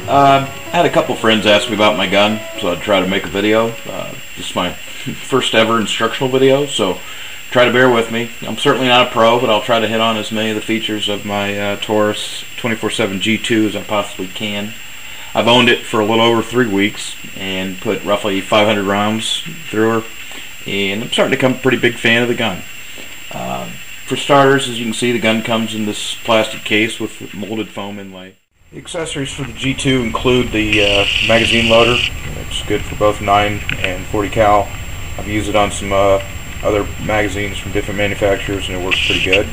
I had a couple friends ask me about my gun, so I'd try to make a video. This is my first ever instructional video, so try to bear with me. I'm certainly not a pro, but I'll try to hit on as many of the features of my Taurus 24/7 G2 as I possibly can. I've owned it for a little over 3 weeks and put roughly 500 rounds through her, and I'm starting to become a pretty big fan of the gun. For starters, as you can see, the gun comes in this plastic case with molded foam inlay. The accessories for the G2 include the magazine loader. It's good for both 9 and 40 cal. I've used it on some other magazines from different manufacturers and it works pretty good.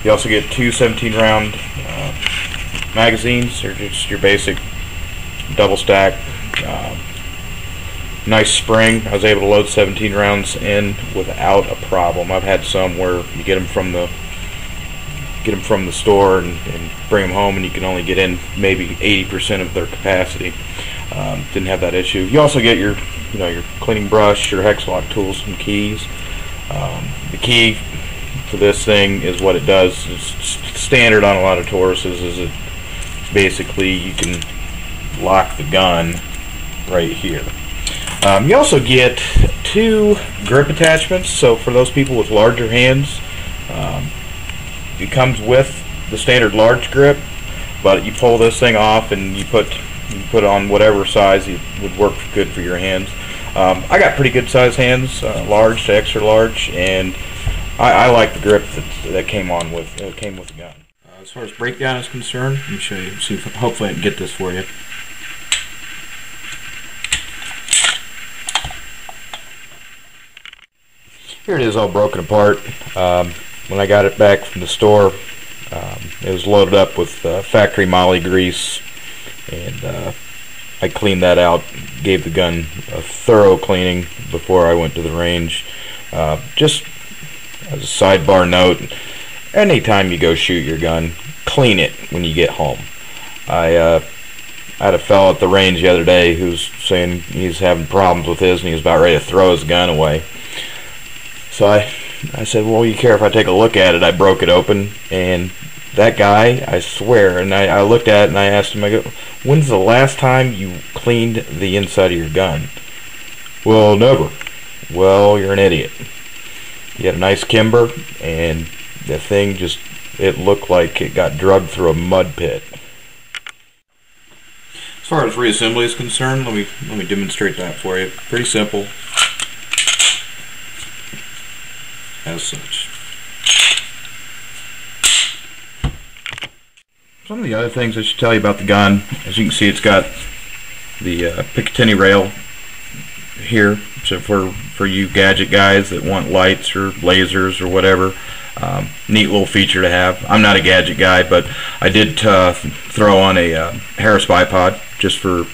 You also get 2 17-round magazines. They're just your basic double stack. Nice spring. I was able to load 17 rounds in without a problem. I've had some where you get them from the store and bring them home, and you can only get in maybe 80% of their capacity. Didn't have that issue. You also get your cleaning brush, your hex lock tools, and keys. The key for this thing is what it does. It's standard on a lot of Tauruses. Is it basically you can lock the gun right here. You also get 2 grip attachments, so for those people with larger hands, it comes with the standard large grip, but you pull this thing off and you put it on whatever size would work good for your hands. I got pretty good size hands, large to extra large, and I like the grip that came with the gun. As far as breakdown is concerned, let me show you. See if hopefully I can get this for you. Here it is, all broken apart. When I got it back from the store, it was loaded up with factory moly grease, and I cleaned that out, gave the gun a thorough cleaning before I went to the range. Just as a sidebar note, anytime you go shoot your gun, clean it when you get home. I had a fellow at the range the other day who's saying he's having problems with his and he was about ready to throw his gun away. So I said, well, you care if I take a look at it? I broke it open, and that guy, I swear, and I looked at it and I asked him, I go, when's the last time you cleaned the inside of your gun? Well, never. Well, you're an idiot. You had a nice kimber, and the thing just, it looked like it got drugged through a mud pit. As far as reassembly is concerned, let me demonstrate that for you. Pretty simple. As such. Some of the other things I should tell you about the gun, as you can see, it's got the Picatinny rail here, so for you gadget guys that want lights or lasers or whatever, neat little feature to have. I'm not a gadget guy, but I did throw on a Harris bipod just to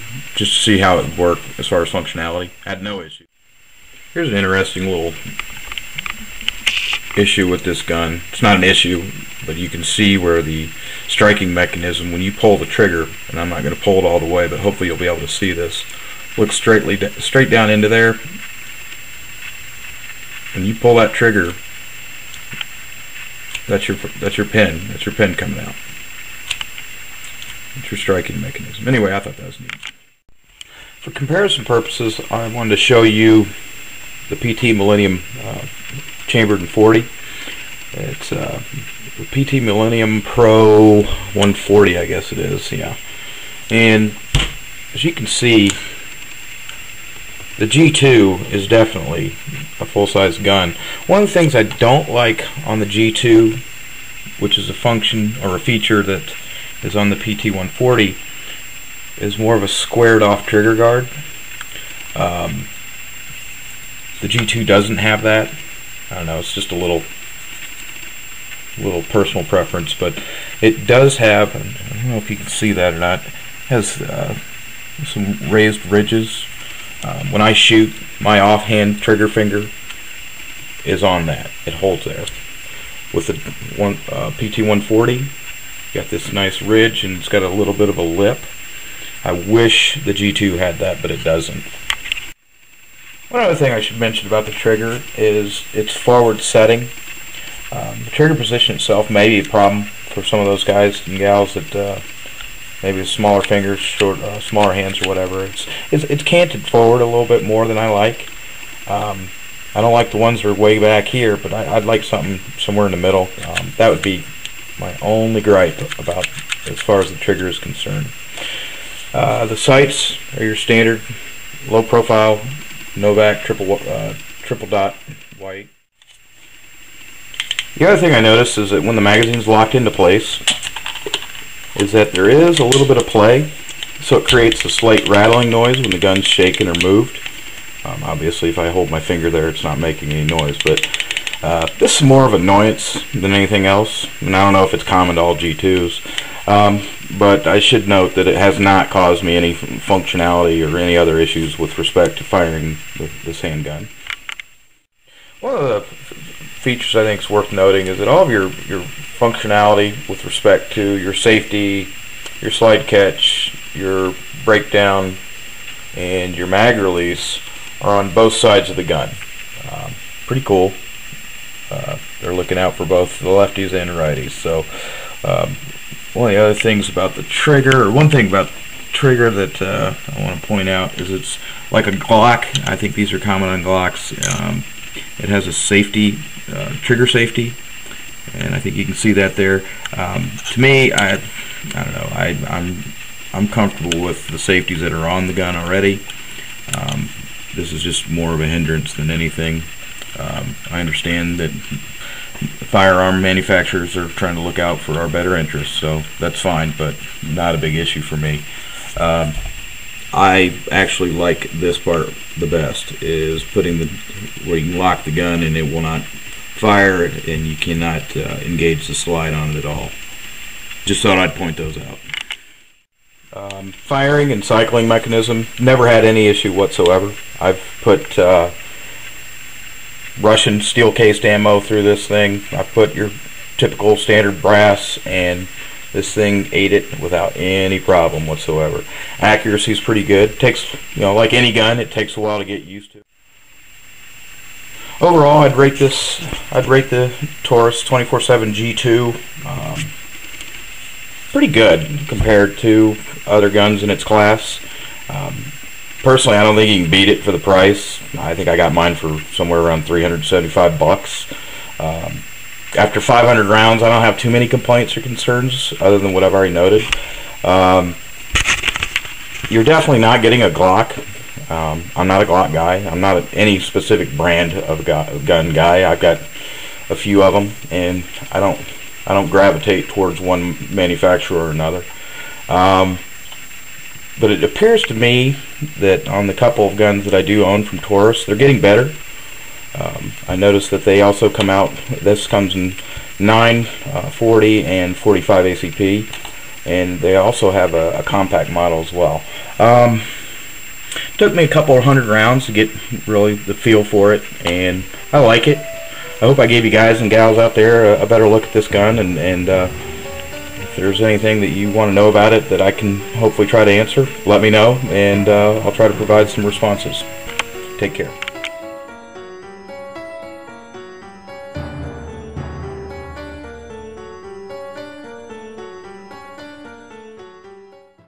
see how it would work as far as functionality. I had no issue. Here's an interesting little issue with this gun. It's not an issue, but you can see where the striking mechanism, when you pull the trigger, and I'm not going to pull it all the way, but hopefully you'll be able to see this, look straight down into there. When you pull that trigger, that's your pin. That's your pin coming out. That's your striking mechanism. Anyway, I thought that was neat. For comparison purposes, I wanted to show you the PT Millennium chambered in 40. It's the PT Millennium Pro 140, I guess it is, yeah. And as you can see, the G2 is definitely a full-size gun. One of the things I don't like on the G2, which is a function or a feature that is on the PT 140, is more of a squared-off trigger guard. The G2 doesn't have that. I don't know, it's just a little personal preference, but it does have, I don't know if you can see that or not, it has some raised ridges. When I shoot, my offhand trigger finger is on that. It holds there. With the PT 140, you got this nice ridge and it's got a little bit of a lip. I wish the G2 had that, but it doesn't. One other thing I should mention about the trigger is its forward setting. The trigger position itself may be a problem for some of those guys and gals that maybe with smaller fingers, smaller hands or whatever. It's canted forward a little bit more than I like. I don't like the ones that are way back here, but I'd like something somewhere in the middle. That would be my only gripe about as far as the trigger is concerned. The sights are your standard low profile Novak triple dot white. The other thing I noticed is that when the magazine's locked into place, is that there is a little bit of play, so it creates a slight rattling noise when the gun's shaken or moved. Obviously, if I hold my finger there, it's not making any noise, but this is more of an annoyance than anything else, and I don't know if it's common to all G2s, but I should note that it has not caused me any functionality or any other issues with respect to firing this handgun. One of the features I think is worth noting is that all of your functionality with respect to your safety, your slide catch, your breakdown, and your mag release are on both sides of the gun. Pretty cool. They're looking out for both the lefties and the righties. So one of the other things about the trigger, or one thing about the trigger that I want to point out is it's like a Glock. I think these are common on Glocks. It has a safety, trigger safety, and I think you can see that there. To me, I don't know. I'm comfortable with the safeties that are on the gun already. This is just more of a hindrance than anything. I understand that firearm manufacturers are trying to look out for our better interests, so that's fine, but not a big issue for me. I actually like this part the best, is putting where you can lock the gun and it will not fire and you cannot engage the slide on it at all. Just thought I'd point those out. Firing and cycling mechanism, never had any issue whatsoever. I've put Russian steel cased ammo through this thing. I've put your typical standard brass, and this thing ate it without any problem whatsoever. Accuracy is pretty good. Takes, like any gun, it takes a while to get used to. Overall, I'd rate the Taurus 24/7 G2 pretty good compared to other guns in its class. Personally, I don't think you can beat it for the price. I think I got mine for somewhere around $375. After 500 rounds, I don't have too many complaints or concerns other than what I've already noted. You're definitely not getting a Glock. I'm not a Glock guy. I'm not any specific brand of gun guy. I've got a few of them, and I don't gravitate towards one manufacturer or another. But it appears to me that on the couple of guns that I do own from Taurus, they're getting better. I noticed that they also come out, this comes in 9, 40, and 45 ACP, and they also have a compact model as well. Took me a couple of hundred rounds to get really the feel for it, and I like it. I hope I gave you guys and gals out there a better look at this gun, and if there's anything that you want to know about it that I can hopefully try to answer, let me know, and I'll try to provide some responses. Take care.